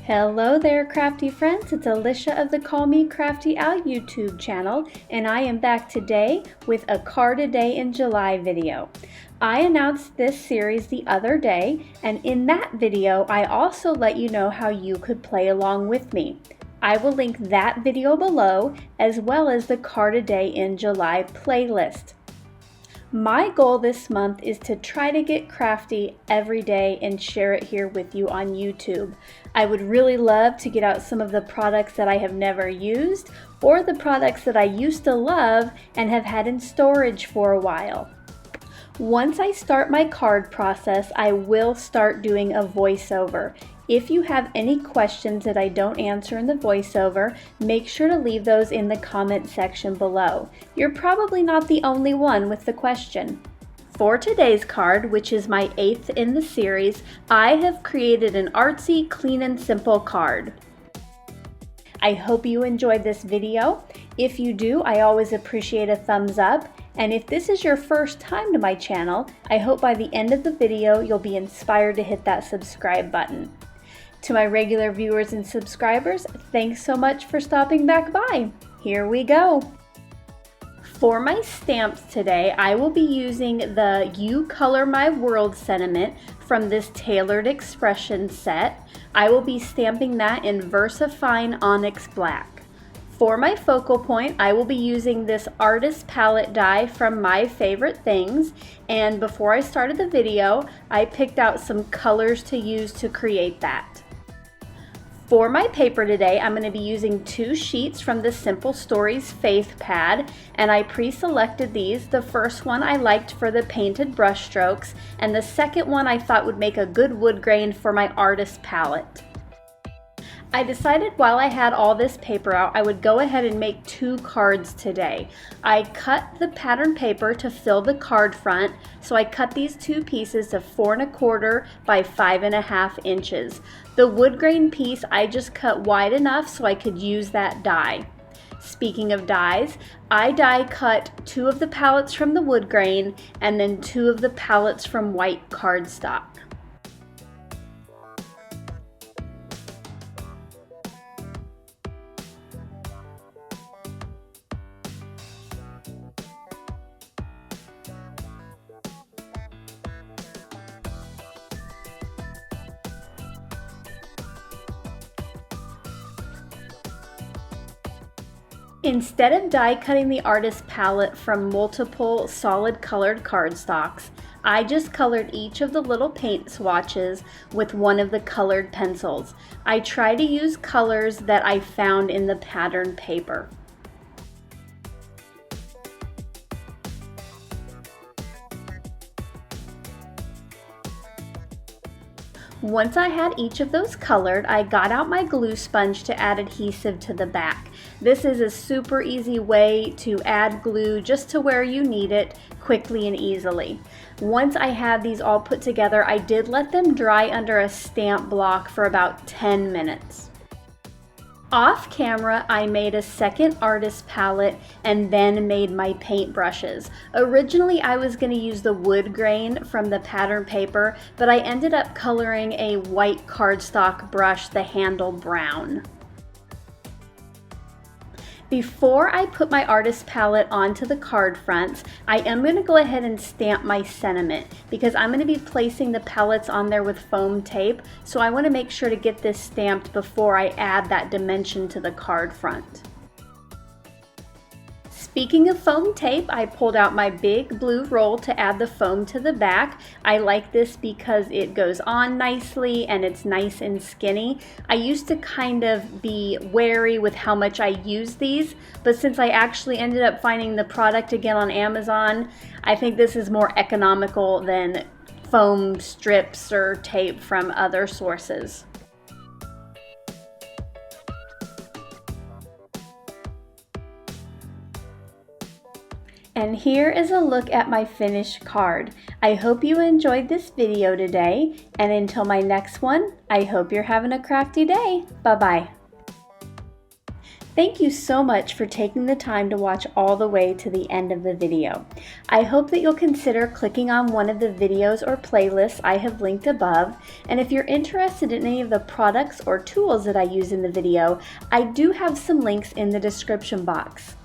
Hello there, crafty friends. It's Alicia of the Call Me Crafty Out YouTube channel, and I am back today with a card a day in July video. I announced this series the other day, and in that video, I also let you know how you could play along with me. I will link that video below, as well as the Card a Day in July playlist. My goal this month is to try to get crafty every day and share it here with you on YouTube. I would really love to get out some of the products that I have never used or the products that I used to love and have had in storage for a while. Once I start my card process, I will start doing a voiceover. If you have any questions that I don't answer in the voiceover, make sure to leave those in the comment section below. You're probably not the only one with the question. For today's card, which is my 8th in the series, I have created an artsy, clean and simple card. I hope you enjoyed this video. If you do, I always appreciate a thumbs up. And if this is your first time to my channel, I hope by the end of the video you'll be inspired to hit that subscribe button. To my regular viewers and subscribers, thanks so much for stopping back by. Here we go. For my stamps today, I will be using the You Color My World sentiment from this Tailored Expression set. I will be stamping that in VersaFine Onyx Black. For my focal point, I will be using this artist palette die from My Favorite Things, and before I started the video, I picked out some colors to use to create that. For my paper today, I'm going to be using 2 sheets from the Simple Stories Faith pad, and I pre-selected these. The first one I liked for the painted brush strokes, and the second one I thought would make a good wood grain for my artist palette. I decided while I had all this paper out, I would go ahead and make 2 cards today. I cut the pattern paper to fill the card front, so I cut these 2 pieces of 4 1/4 by 5.5 inches. The wood grain piece I just cut wide enough so I could use that die. Speaking of dies, I die cut 2 of the pallets from the wood grain and then 2 of the pallets from white cardstock. Instead of die cutting the artist palette from multiple solid colored cardstocks, I just colored each of the little paint swatches with one of the colored pencils. I try to use colors that I found in the pattern paper. Once I had each of those colored, I got out my glue sponge to add adhesive to the back. This is a super easy way to add glue just to where you need it quickly and easily. Once I had these all put together, I did let them dry under a stamp block for about 10 minutes. Off camera, I made a second artist palette and then made my paint brushes. Originally, I was going to use the wood grain from the pattern paper, but I ended up coloring a white cardstock brush, the handle brown. Before I put my artist palette onto the card fronts, I am going to go ahead and stamp my sentiment because I'm going to be placing the palettes on there with foam tape, so I want to make sure to get this stamped before I add that dimension to the card front. Speaking of foam tape, I pulled out my big blue roll to add the foam to the back. I like this because it goes on nicely and it's nice and skinny. I used to kind of be wary with how much I use these, but since I actually ended up finding the product again on Amazon, I think this is more economical than foam strips or tape from other sources. And here is a look at my finished card. I hope you enjoyed this video today, and until my next one, I hope you're having a crafty day. Bye-bye. Thank you so much for taking the time to watch all the way to the end of the video. I hope that you'll consider clicking on one of the videos or playlists I have linked above, and if you're interested in any of the products or tools that I use in the video, I do have some links in the description box.